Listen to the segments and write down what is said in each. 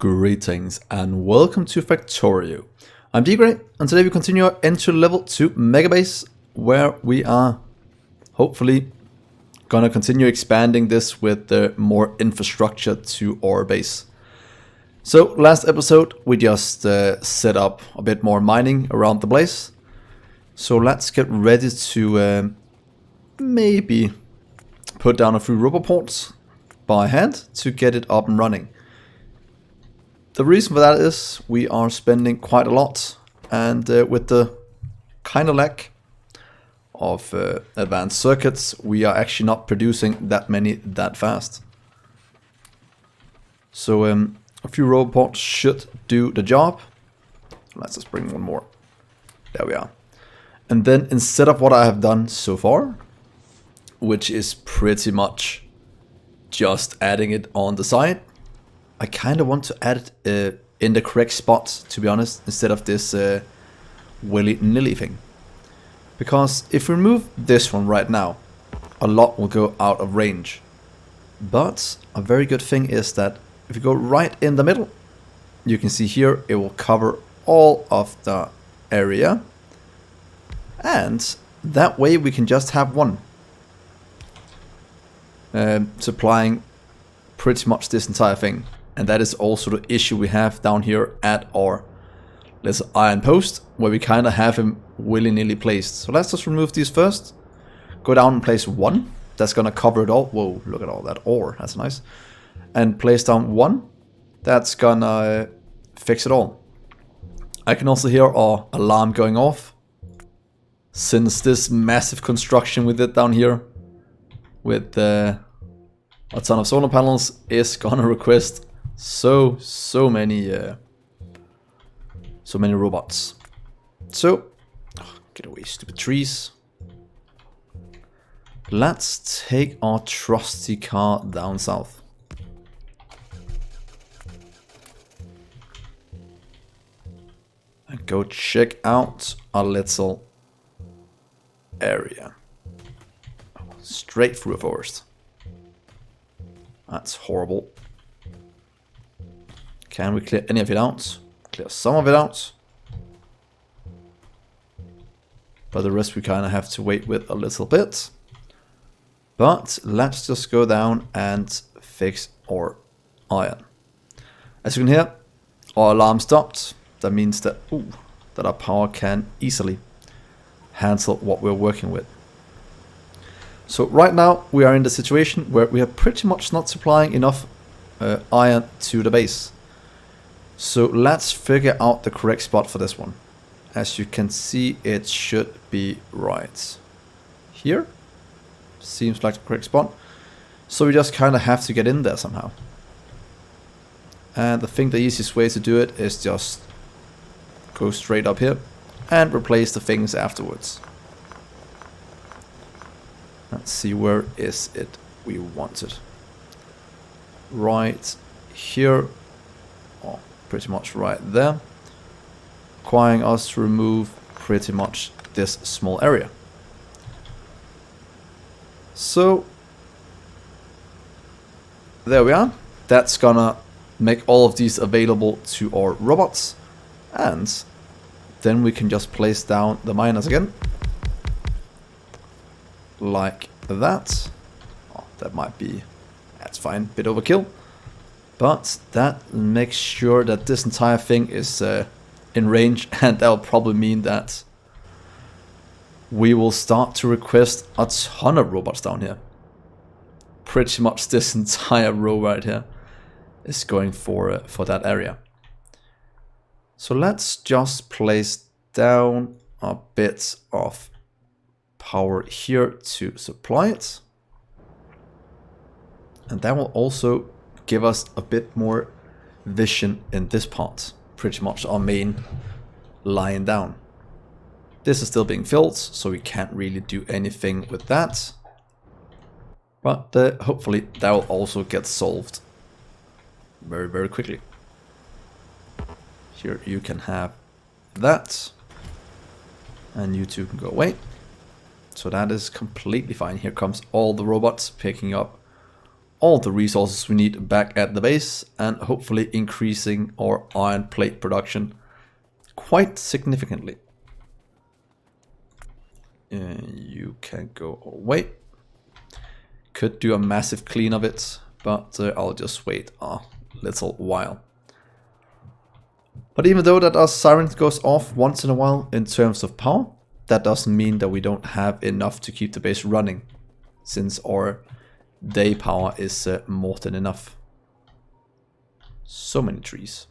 Greetings and welcome to Factorio. I'm Dgray and today we continue our entry level to Megabase, where we are hopefully gonna continue expanding this with more infrastructure to our base. So last episode we just set up a bit more mining around the place. So let's get ready to maybe put down a few roboports by hand to get it up and running. The reason for that is we are spending quite a lot, and with the kind of lack of advanced circuits, we are actually not producing that many that fast. So a few robots should do the job. Let's just bring one more. There we are. And then instead of what I have done so far, which is pretty much just adding it on the side, I kind of want to add it in the correct spot, to be honest, instead of this willy-nilly thing. Because if we remove this one right now, a lot will go out of range. But a very good thing is that if you go right in the middle, you can see here it will cover all of the area. And that way we can just have one supplying pretty much this entire thing. And that is also the issue we have down here at our little iron post, where we kind of have him willy-nilly placed. So let's just remove these first. Go down and place one. That's going to cover it all. Whoa, look at all that ore. That's nice. And place down one. That's going to fix it all. I can also hear our alarm going off, since this massive construction we did down here with a ton of solar panels is going to request so many robots. So get away, stupid trees. Let's take our trusty car down south. And go check out our little area. Straight through a forest. That's horrible. Can we clear any of it out? Clear some of it out. But the rest we kind of have to wait with a little bit. But let's just go down and fix our iron. As you can hear, our alarm stopped. That means that, that our power can easily handle what we're working with. So right now we are in the situation where we are pretty much not supplying enough iron to the base. So let's figure out the correct spot for this one. As you can see, it should be right here. Seems like the correct spot. So we just kind of have to get in there somehow. And I think the easiest way to do it is just go straight up here and replace the things afterwards. Let's see, where is it we want it? Right here. Oh, pretty much right there. Requiring us to remove pretty much this small area. So there we are. That's gonna make all of these available to our robots. And then we can just place down the miners again. Like that. Oh, that might be, that's fine, bit overkill. But that makes sure that this entire thing is in range, and that'll probably mean that we will start to request a ton of robots down here. Pretty much this entire row right here is going for that area. So let's just place down a bit of power here to supply it. And that will also give us a bit more vision in this part. Pretty much our main line down. This is still being filled, so we can't really do anything with that. But hopefully that will also get solved very quickly. Here you can have that. And you two can go away. So that is completely fine. Here comes all the robots picking up all the resources we need back at the base and hopefully increasing our iron plate production quite significantly. You can go away. Could do a massive clean of it, but I'll just wait a little while. But even though that our siren goes off once in a while in terms of power, that doesn't mean that we don't have enough to keep the base running, since our day power is more than enough. So many trees.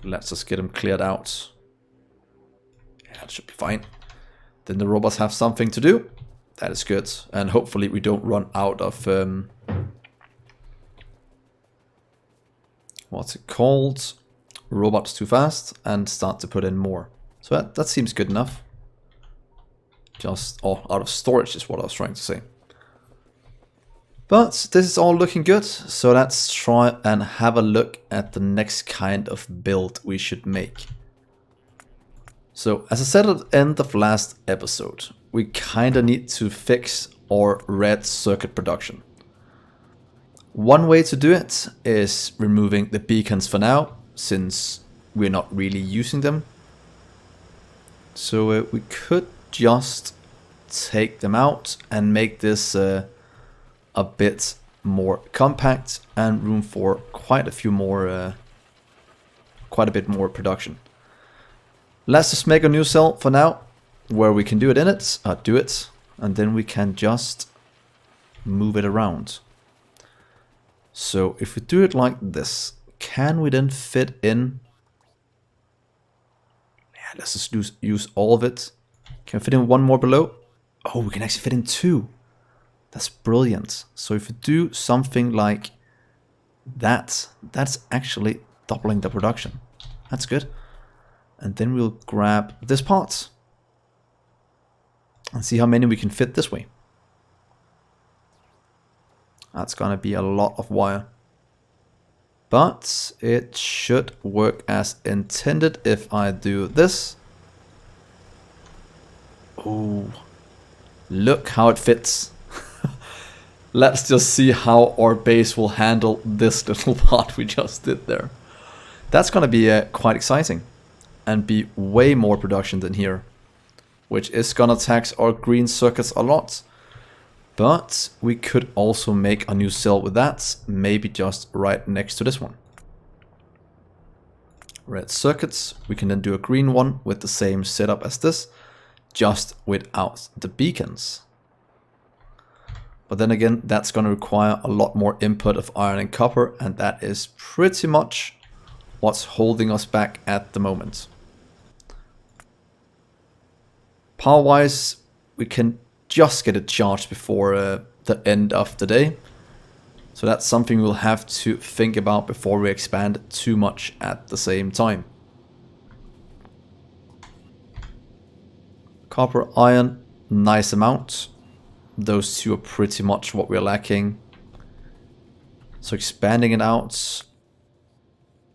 Let's just get them cleared out. Yeah, it should be fine. Then the robots have something to do. That is good. And hopefully we don't run out of... what's it called? Robots too fast and start to put in more. So that seems good enough. Just out of storage is what I was trying to say. But this is all looking good, so let's try and have a look at the next kind of build we should make. So as I said at the end of last episode, we kinda need to fix our red circuit production. One way to do it is removing the beacons for now, since we're not really using them. So we could just take them out and make this a bit more compact and room for quite a bit more production. Let's just make a new cell for now where we can do it, and then we can just move it around. So if we do it like this, can we then fit in? Yeah, let's just use all of it. Can we fit in one more below? Oh, we can actually fit in two. That's brilliant. So if we do something like that, that's actually doubling the production. That's good. And then we'll grab this part and see how many we can fit this way. That's gonna be a lot of wire. But it should work as intended if I do this. Oh, look how it fits. Let's just see how our base will handle this little part we just did there. That's gonna be quite exciting and be way more production than here, which is gonna tax our green circuits a lot. But we could also make a new cell with that, maybe just right next to this one. Red circuits, we can then do a green one with the same setup as this, just without the beacons. But then again, that's going to require a lot more input of iron and copper, and that is pretty much what's holding us back at the moment. Power-wise, we can just get it charged before the end of the day. So that's something we'll have to think about before we expand too much at the same time. Copper, iron, nice amount. Those two are pretty much what we're lacking. So expanding it out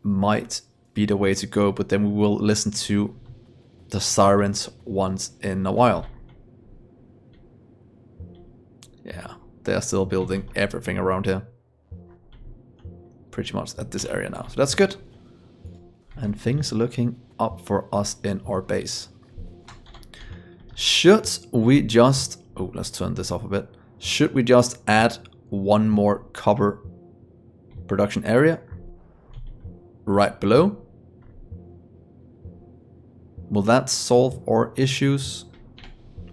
might be the way to go, but then we will listen to the sirens once in a while. Yeah, they're still building everything around here. Pretty much at this area now, so that's good. And things are looking up for us in our base. Should we just... oh, let's turn this off a bit. Should we just add one more copper production area right below? Will that solve our issues?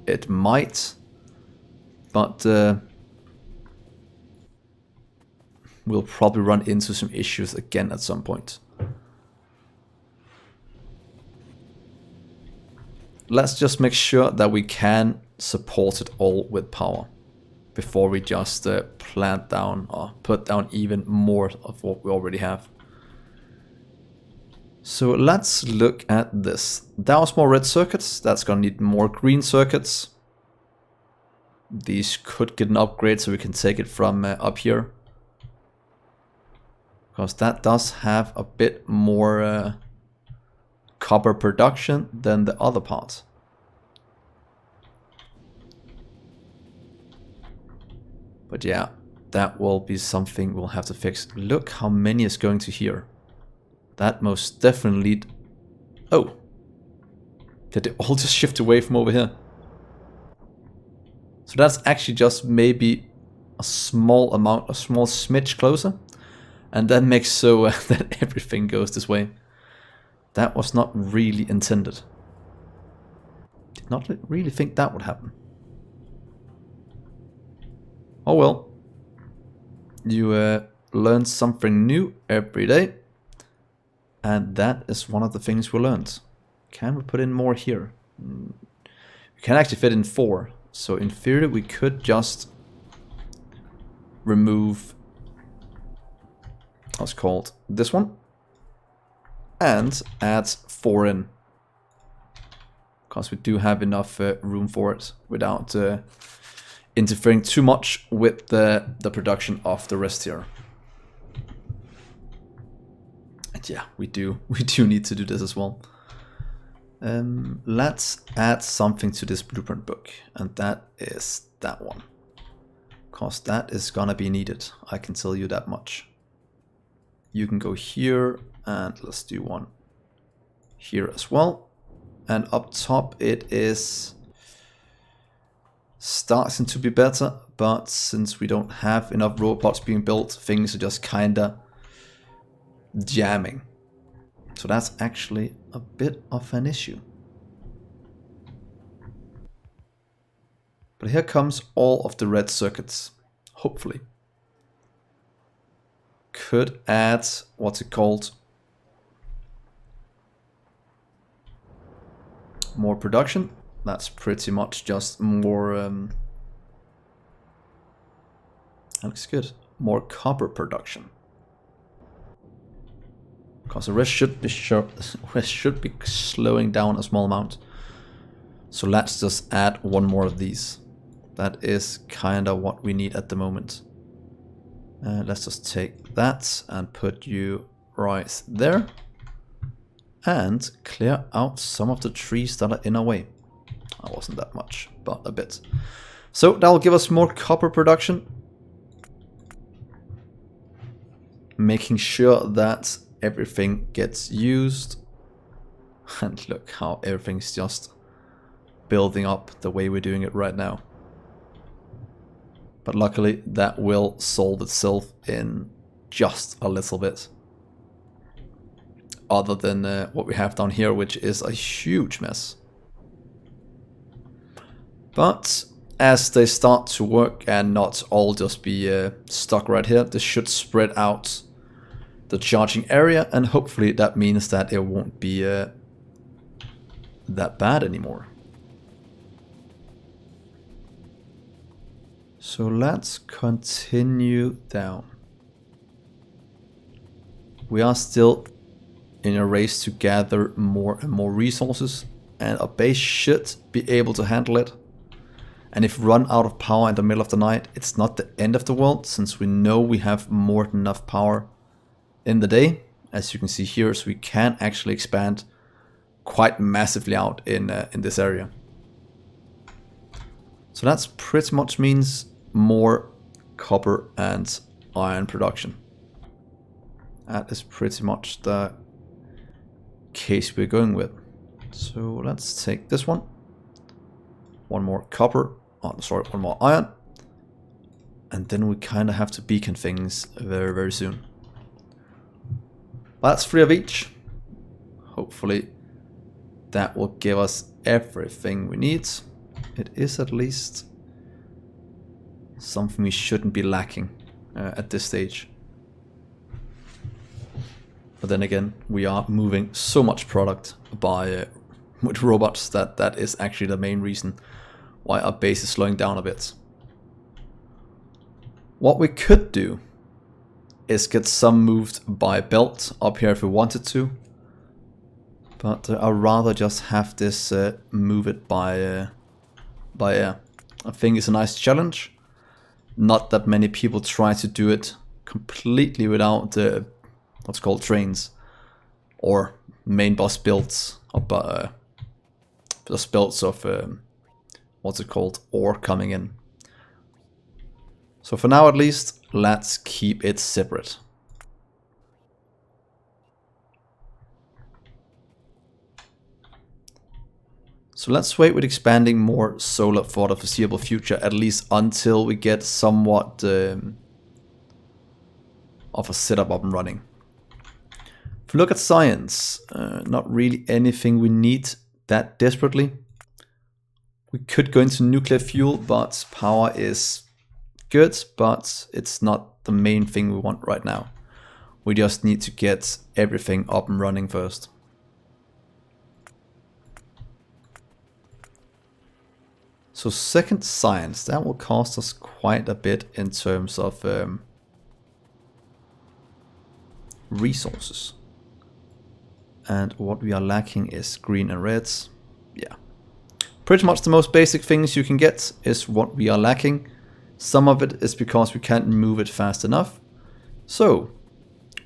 It might, but we'll probably run into some issues again at some point. Let's just make sure that we can support it all with power before we just plant down or put down even more of what we already have. So let's look at this. That was more red circuits. That's gonna need more green circuits. These could get an upgrade so we can take it from up here, because that does have a bit more copper production than the other part. But yeah, that will be something we'll have to fix. Look how many is going to here. That most definitely... Oh! Did they all just shift away from over here? So that's actually just maybe a small amount, a small smidge closer. And that makes so that everything goes this way. That was not really intended. Did not really think that would happen. Oh well. You learn something new every day. And that is one of the things we learned. Can we put in more here? We can actually fit in 4. So in theory we could just remove, what's called, this one. And add 4 in. Because we do have enough room for it without interfering too much with the production of the rest here. And yeah, we do need to do this as well. Let's add something to this blueprint book, and that is that one. Because that is gonna be needed, I can tell you that much. You can go here, and let's do one here as well. And up top it is starting to be better, but since we don't have enough robots being built, things are just kinda jamming. So that's actually a bit of an issue. But here comes all of the red circuits, hopefully. Could add, what's it called? More production. That's pretty much just more, that looks good. More copper production. Because the rest should be slowing down a small amount. So let's just add one more of these. That is kind of what we need at the moment. Let's just take that and put you right there. And clear out some of the trees that are in our way. That wasn't that much, but a bit. So that'll give us more copper production. Making sure that everything gets used. And look how everything's just building up the way we're doing it right now. But luckily that will solve itself in just a little bit. Other than what we have down here, which is a huge mess. But as they start to work and not all just be stuck right here, this should spread out the charging area, and hopefully that means that it won't be that bad anymore. So let's continue down. We are still in a race to gather more and more resources, and our base should be able to handle it. And if run out of power in the middle of the night, it's not the end of the world, since we know we have more than enough power in the day, as you can see here, so we can actually expand quite massively out in this area. So that's pretty much means more copper and iron production. That is pretty much the case we're going with. So let's take this one. One more copper. Oh, sorry, one more iron. And then we kind of have to beacon things very, very soon. But that's 3 of each. Hopefully that will give us everything we need. It is at least something we shouldn't be lacking at this stage. But then again, we are moving so much product by with robots that is actually the main reason why our base is slowing down a bit. What we could do is get some moved by belt up here if we wanted to. But I'd rather just have this move it by air. I think it's a nice challenge. Not that many people try to do it completely without what's called trains or main bus builds, or just builds of what's it called, ore coming in. So for now at least, let's keep it separate. So let's wait with expanding more solar for the foreseeable future, at least until we get somewhat of a setup up and running. If we look at science, not really anything we need that desperately. We could go into nuclear fuel, but power is good, but it's not the main thing we want right now. We just need to get everything up and running first. So second science, that will cost us quite a bit in terms of resources. And what we are lacking is green and reds. Yeah. Pretty much the most basic things you can get is what we are lacking. Some of it is because we can't move it fast enough. So,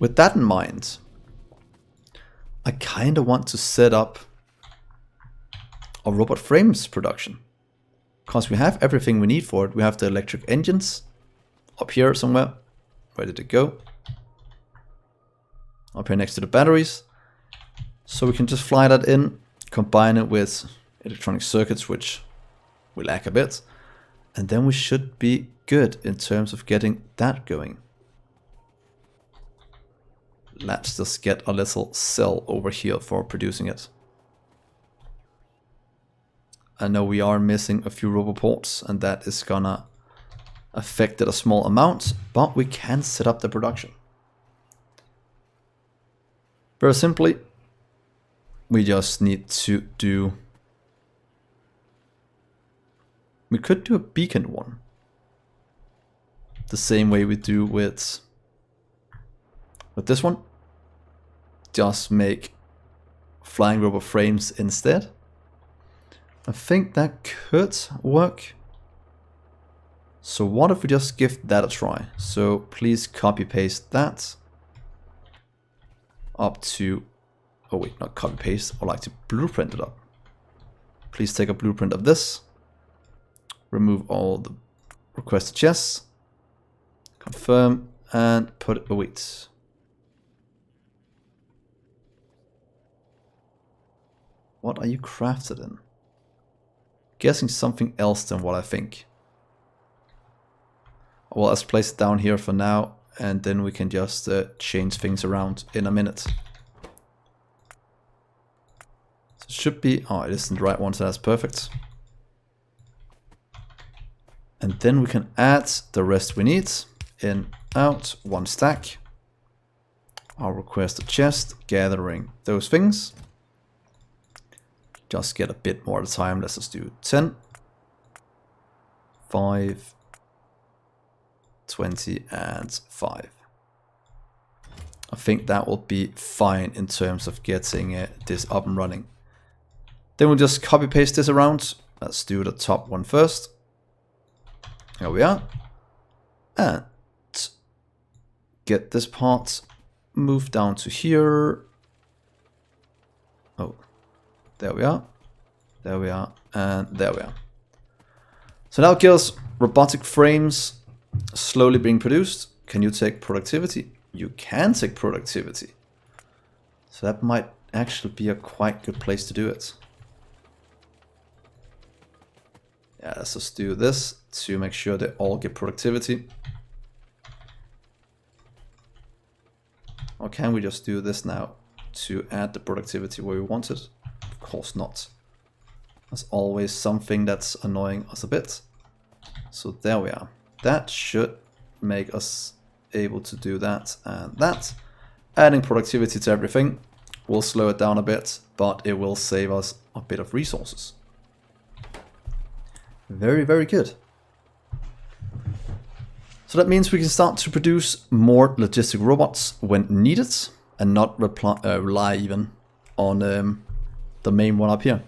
with that in mind, I kind of want to set up a robot frames production. Because we have everything we need for it. We have the electric engines up here somewhere, ready to go. Up here next to the batteries. So we can just fly that in, combine it with electronic circuits, which we lack a bit. And then we should be good in terms of getting that going. Let's just get a little cell over here for producing it. I know we are missing a few roboports, and that is gonna affect it a small amount, but we can set up the production. Very simply, we just need to do... We could do a beacon one. The same way we do with this one. Just make flying robot frames instead. I think that could work. So what if we just give that a try? So please copy paste that up to, oh wait, not copy paste, I'd like to blueprint it up. Please take a blueprint of this, remove all the requested chests, confirm, and put it, oh wait. What are you crafted in? Guessing something else than what I think. Well, let's place it down here for now, and then we can just change things around in a minute. So it should be, oh, it isn't the right one, so that's perfect. And then we can add the rest we need. In, out, one stack. I'll request a chest, gathering those things. Just get a bit more at a time. Let's just do 10, 5, 20, and 5. I think that will be fine in terms of getting this up and running. Then we'll just copy paste this around. Let's do the top one first. Here we are. And get this part moved down to here. Oh. There we are, there we are, and there we are. So now it gives robotic frames slowly being produced. Can you take productivity? You can take productivity. So that might actually be a quite good place to do it. Yeah, let's just do this to make sure they all get productivity. Or can we just do this now to add the productivity where we want it? Of course not. There's always something that's annoying us a bit. So there we are. That should make us able to do that and that. Adding productivity to everything will slow it down a bit, but it will save us a bit of resources. Very, very good. So that means we can start to produce more logistic robots when needed and not rely even on the main one up here.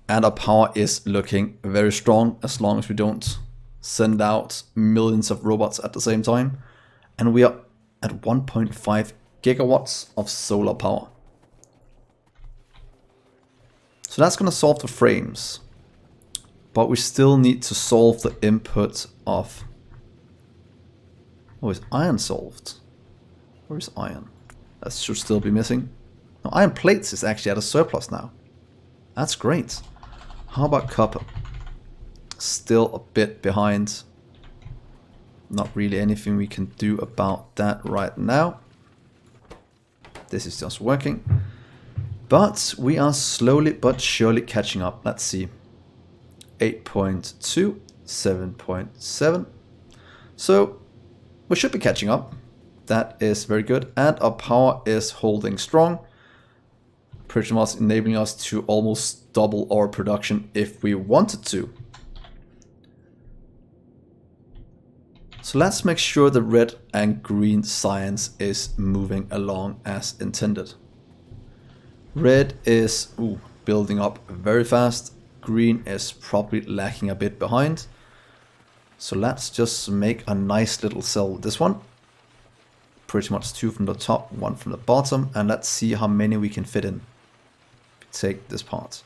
And our power is looking very strong as long as we don't send out millions of robots at the same time. And we are at 1.5 gigawatts of solar power. So that's going to solve the frames. But we still need to solve the input of Oh, is iron solved? Where is iron? That should still be missing. No, iron plates is actually at a surplus now. That's great. How about copper? Still a bit behind. Not really anything we can do about that right now. This is just working. But we are slowly but surely catching up. Let's see. 8.2, 7.7. So we should be catching up. That is very good. And our power is holding strong. Pretty much enabling us to almost double our production if we wanted to. So let's make sure the red and green science is moving along as intended. Red is building up very fast. Green is probably lacking a bit behind. So let's just make a nice little cell with this one. Pretty much 2 from the top, 1 from the bottom. And let's see how many we can fit in. Take this part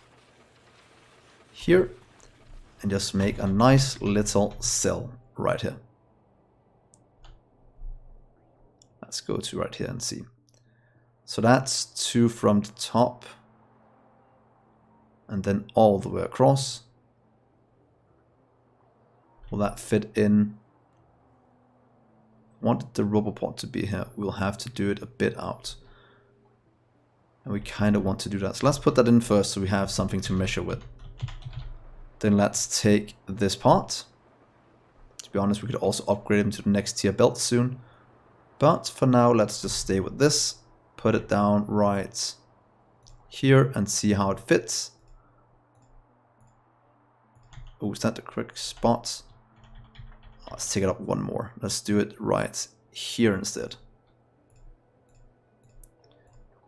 here and just make a nice little cell right here. Let's go to right here and see. So that's 2 from the top and then all the way across. Will that fit in? I wanted the rubber part to be here. We'll have to do it a bit out. And we kind of want to do that. So let's put that in first so we have something to measure with. Then let's take this part. To be honest, we could also upgrade him to the next tier belt soon. But for now, let's just stay with this. Put it down right here and see how it fits. Oh, is that the correct spot? Let's take it up one more. Let's do it right here instead.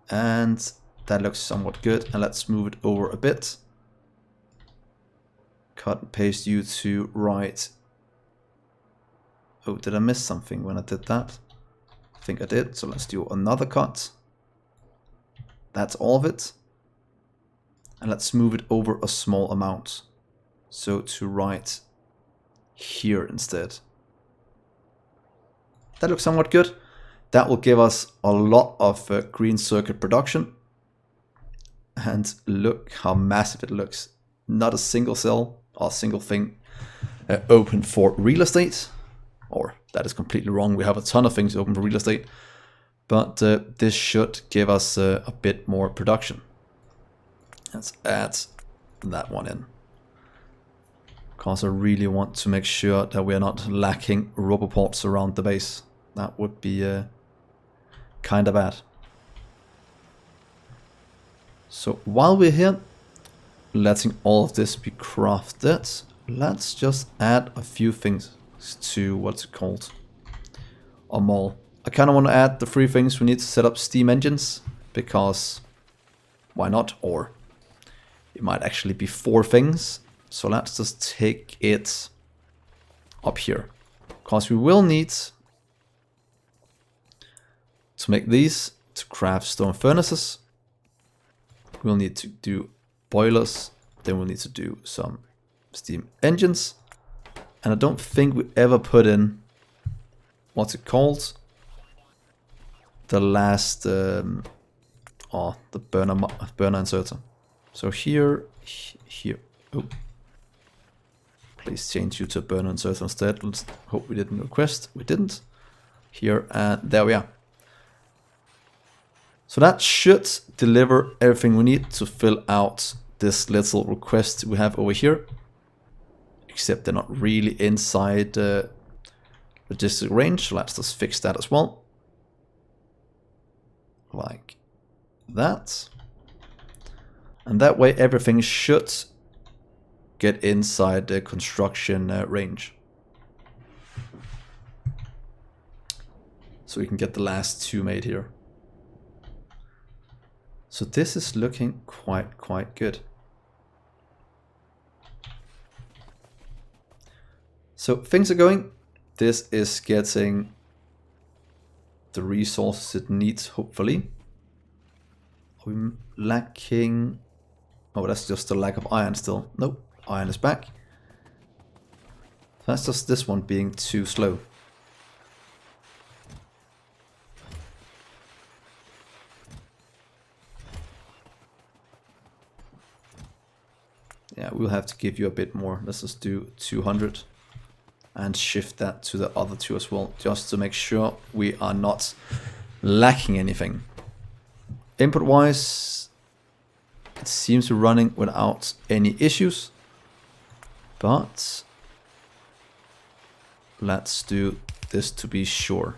And that looks somewhat good. And let's move it over a bit. Cut and paste you to right. Oh, did I miss something when I did that? I think I did. So let's do another cut. That's all of it. And let's move it over a small amount. So to right here instead. That looks somewhat good. That will give us a lot of green circuit production. And look how massive it looks. Not a single cell or a single thing open for real estate. Or that is completely wrong. We have a ton of things open for real estate. But this should give us a bit more production. Let's add that one in. Because I really want to make sure that we are not lacking rubber ports around the base. That would be kind of bad. So while we're here, letting all of this be crafted, let's just add a few things to what's it called? A mall. I kind of want to add the 3 things we need to set up steam engines, because why not? Or it might actually be 4 things. So let's just take it up here, because we will need to make these to craft stone furnaces. We'll need to do boilers, then we'll need to do some steam engines. And I don't think we ever put in, what's it called? The last, the burner inserter. So here, oh. Please change you to burner inserter instead. Let's hope we didn't request. We didn't. Here, and there we are. So that should deliver everything we need to fill out this little request we have over here. Except they're not really inside logistic range. So let's just fix that as well. Like that. And that way everything should get inside the construction range. So we can get the last 2 made here. So this is looking quite good. So things are going. This is getting the resources it needs, hopefully. Are we lacking? Oh, that's just the lack of iron still. Nope, iron is back. That's just this one being too slow. Yeah, we'll have to give you a bit more. Let's just do 200 and shift that to the other two as well, just to make sure we are not lacking anything. Input wise, it seems to be running without any issues, but let's do this to be sure.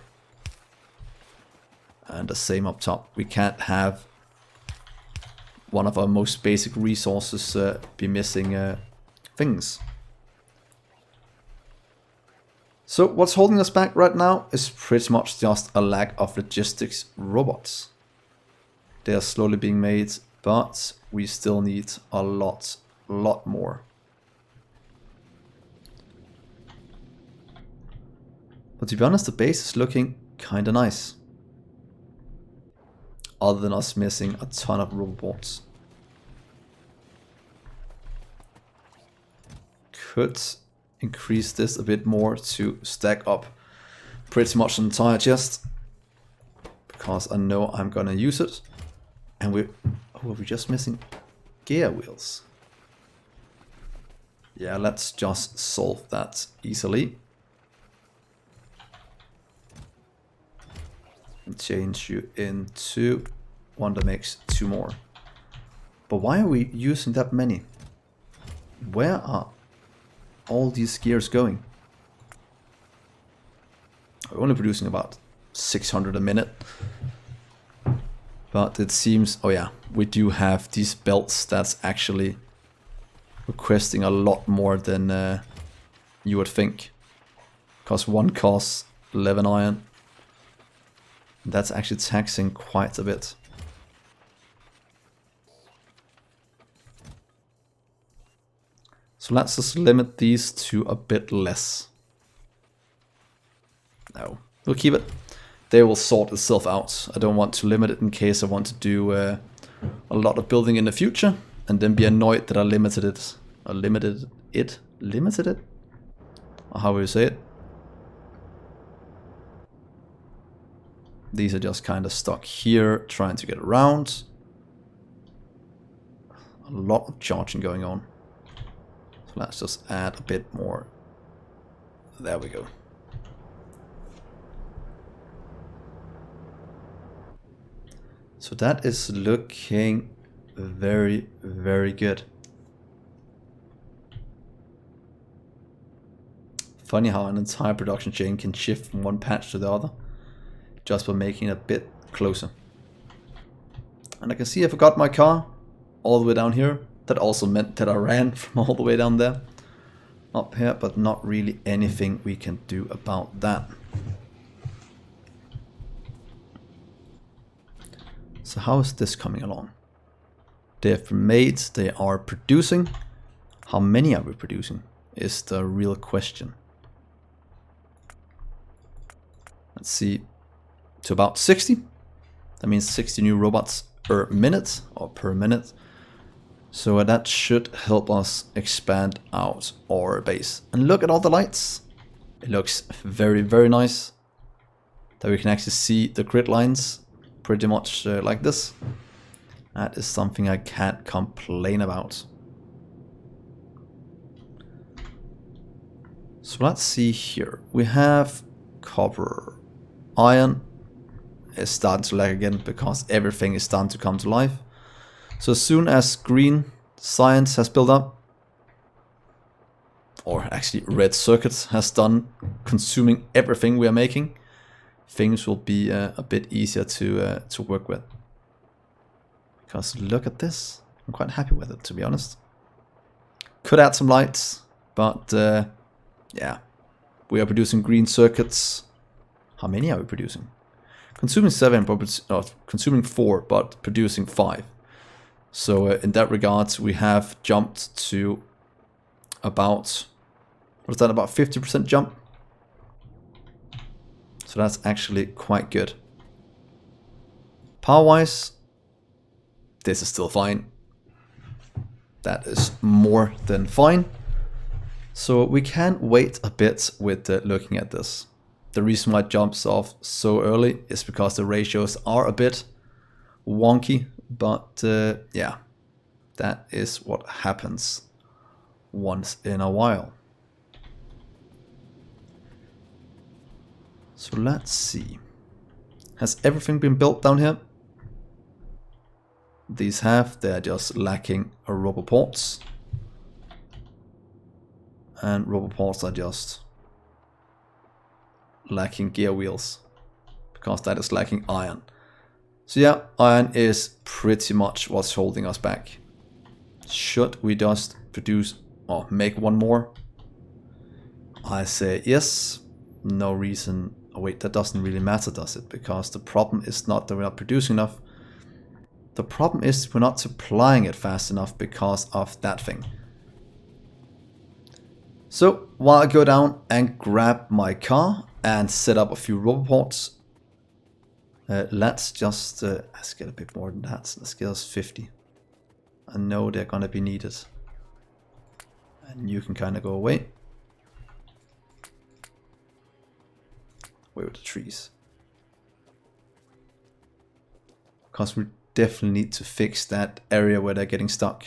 And the same up top. We can't have one of our most basic resources be missing things. So what's holding us back right now is pretty much just a lack of logistics robots. They are slowly being made, but we still need a lot more. But to be honest, the base is looking kinda nice. Other than us missing a ton of robots. Could increase this a bit more to stack up pretty much an entire chest, because I know I'm gonna use it. And are we just missing gear wheels? Yeah, let's just solve that easily. And change you into one that makes 2 more. But why are we using that many? Where are all these gears going? We're only producing about 600 a minute. But it seems, oh yeah, we do have these belts that's actually requesting a lot more than you would think. Because one costs 11 iron. That's actually taxing quite a bit. So let's just limit these to a bit less. No, we'll keep it. They will sort itself out. I don't want to limit it in case I want to do a lot of building in the future and then be annoyed that I limited it. Limited it? Or how will you say it? These are just kind of stuck here, trying to get around. A lot of charging going on. So let's just add a bit more. There we go. So that is looking very, very good. Funny how an entire production chain can shift from one patch to the other, just by making it a bit closer. And I can see I forgot my car all the way down here. That also meant that I ran from all the way down there up here, but not really anything we can do about that. So how is this coming along? They have been made, they are producing. How many are we producing is the real question. Let's see. To about 60. That means 60 new robots per minute or per minute. So that should help us expand out our base. And look at all the lights. It looks very, very nice. That we can actually see the grid lines pretty much like this. That is something I can't complain about. So let's see here. We have copper, iron. Is starting to lag again because everything is starting to come to life. So as soon as green science has built up, or actually red circuits has done consuming everything we are making, things will be a bit easier to work with. Because look at this, I'm quite happy with it, to be honest. Could add some lights, but yeah, we are producing green circuits. How many are we producing? Consuming 7, consuming 4, but producing 5. So in that regard, we have jumped to about, what is that, about 50% jump? So that's actually quite good. Power-wise, this is still fine. That is more than fine. So we can wait a bit with looking at this. The reason why it jumps off so early is because the ratios are a bit wonky, but yeah, that is what happens once in a while. So let's see. Has everything been built down here? These have, they're just lacking roboports. And roboports are just lacking gear wheels, because that is lacking iron. So yeah, iron is pretty much what's holding us back. Should we just produce or make one more? I say yes. No reason. Oh wait, that doesn't really matter, does it? Because the problem is not that we're not producing enough. The problem is we're not supplying it fast enough because of that thing. So while I go down and grab my car and set up a few roboports, let's just let's get a bit more than that. Let's get us 50. I know they're gonna be needed. And you can kind of go away. Away with the trees. Because we definitely need to fix that area where they're getting stuck.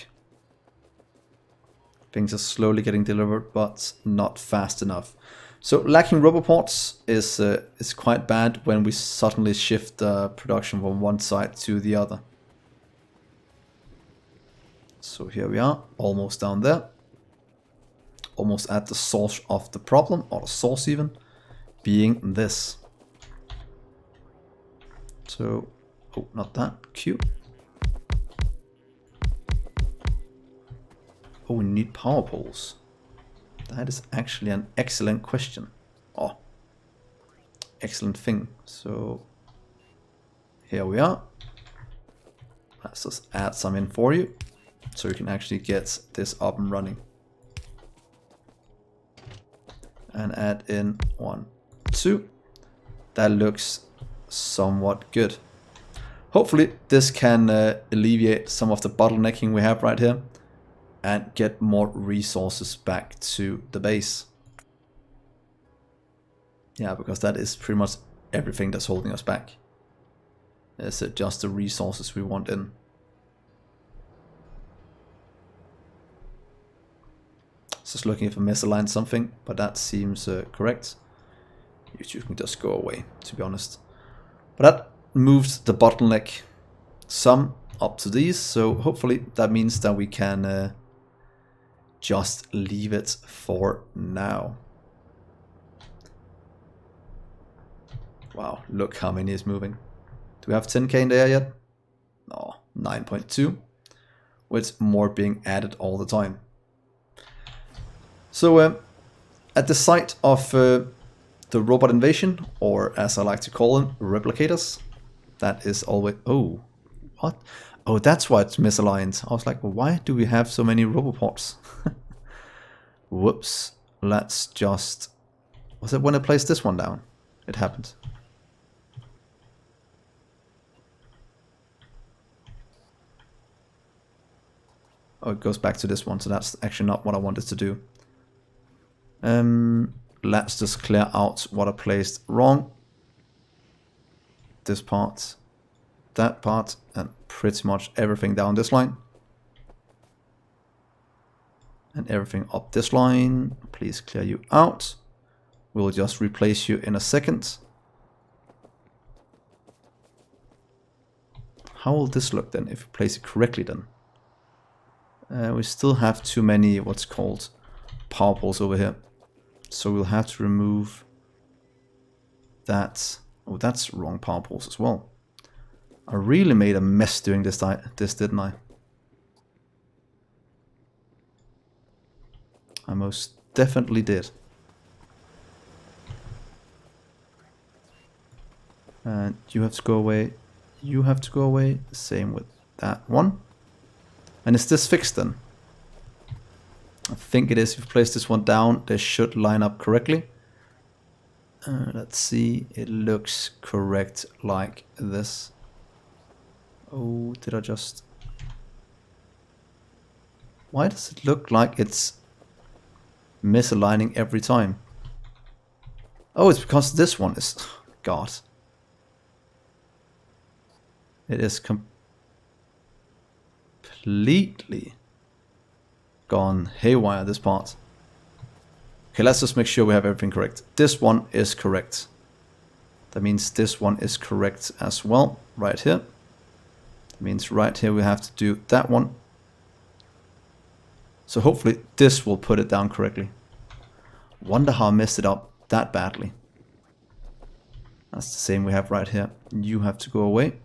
Things are slowly getting delivered, but not fast enough. So lacking roboports is quite bad when we suddenly shift production from one side to the other. So here we are, almost down there. Almost at the source of the problem, or the source even, being this. So, oh, not that, Q. Oh, we need power poles. That is actually an excellent question. Oh, excellent thing. So, here we are. Let's just add some in for you, so you can actually get this up and running. And add in 1, 2. That looks somewhat good. Hopefully this can alleviate some of the bottlenecking we have right here and get more resources back to the base. Yeah, because that is pretty much everything that's holding us back. Is it just the resources we want in? Just looking if I misaligned something, but that seems correct. You can just go away, to be honest. But that moves the bottleneck some up to these, so hopefully that means that we can just leave it for now. Wow, look how many is moving. Do we have 10k in there yet? No, 9.2, with more being added all the time. So at the site of the robot invasion, or as I like to call them, replicators, that is always... Oh, what? Oh, that's why it's misaligned. I was like, why do we have so many roboports? Whoops. Let's just... Was it when I placed this one down? It happened. Oh, it goes back to this one, so that's actually not what I wanted to do. Let's just clear out what I placed wrong. This part, that part, and pretty much everything down this line. And everything up this line. Please clear you out. We'll just replace you in a second. How will this look then if we place it correctly then? We still have too many what's called power poles over here. So we'll have to remove that. Oh, that's wrong power poles as well. I really made a mess doing this, didn't I? I most definitely did. And you have to go away. You have to go away. Same with that one. And is this fixed then? I think it is. If you place this one down, they should line up correctly. Let's see. It looks correct like this. Oh, did I just... Why does it look like it's misaligning every time? Oh, it's because this one is... God. It is completely gone haywire, this part. Okay, let's just make sure we have everything correct. This one is correct. That means this one is correct as well, right here. That means right here we have to do that one. So hopefully this will put it down correctly. Wonder how I messed it up that badly. That's the same we have right here. You have to go away.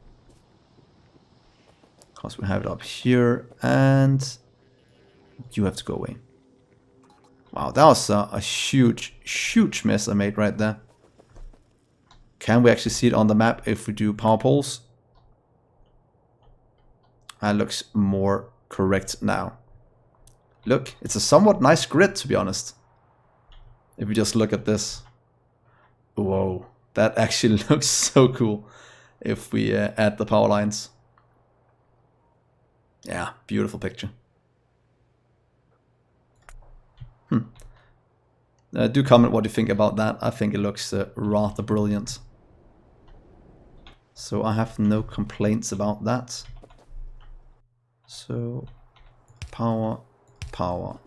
Because we have it up here, and you have to go away. Wow, that was a huge, huge mess I made right there. Can we actually see it on the map if we do power poles? That looks more correct now. Look, it's a somewhat nice grid, to be honest. If we just look at this. Whoa, that actually looks so cool if we add the power lines. Yeah, beautiful picture. Do comment what you think about that. I think it looks rather brilliant. So I have no complaints about that. So power, power,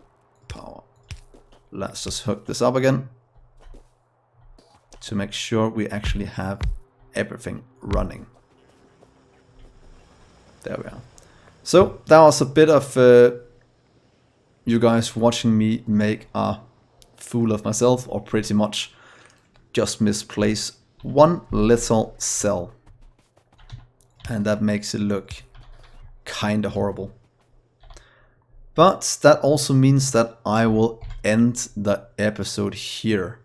power. Let's just hook this up again to make sure we actually have everything running. There we are. So that was a bit of you guys watching me make a fool of myself, or pretty much just misplace one little cell. And that makes it look kinda horrible. But that also means that I will end the episode here.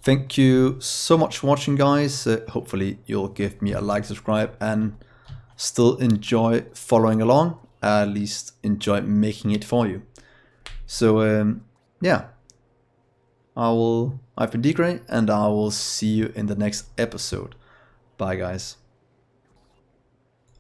Thank you so much for watching, guys. Hopefully you'll give me a like, subscribe, and still enjoy following along. At least enjoy making it for you. So yeah, I've been Dgray, and I will see you in the next episode. Bye, guys.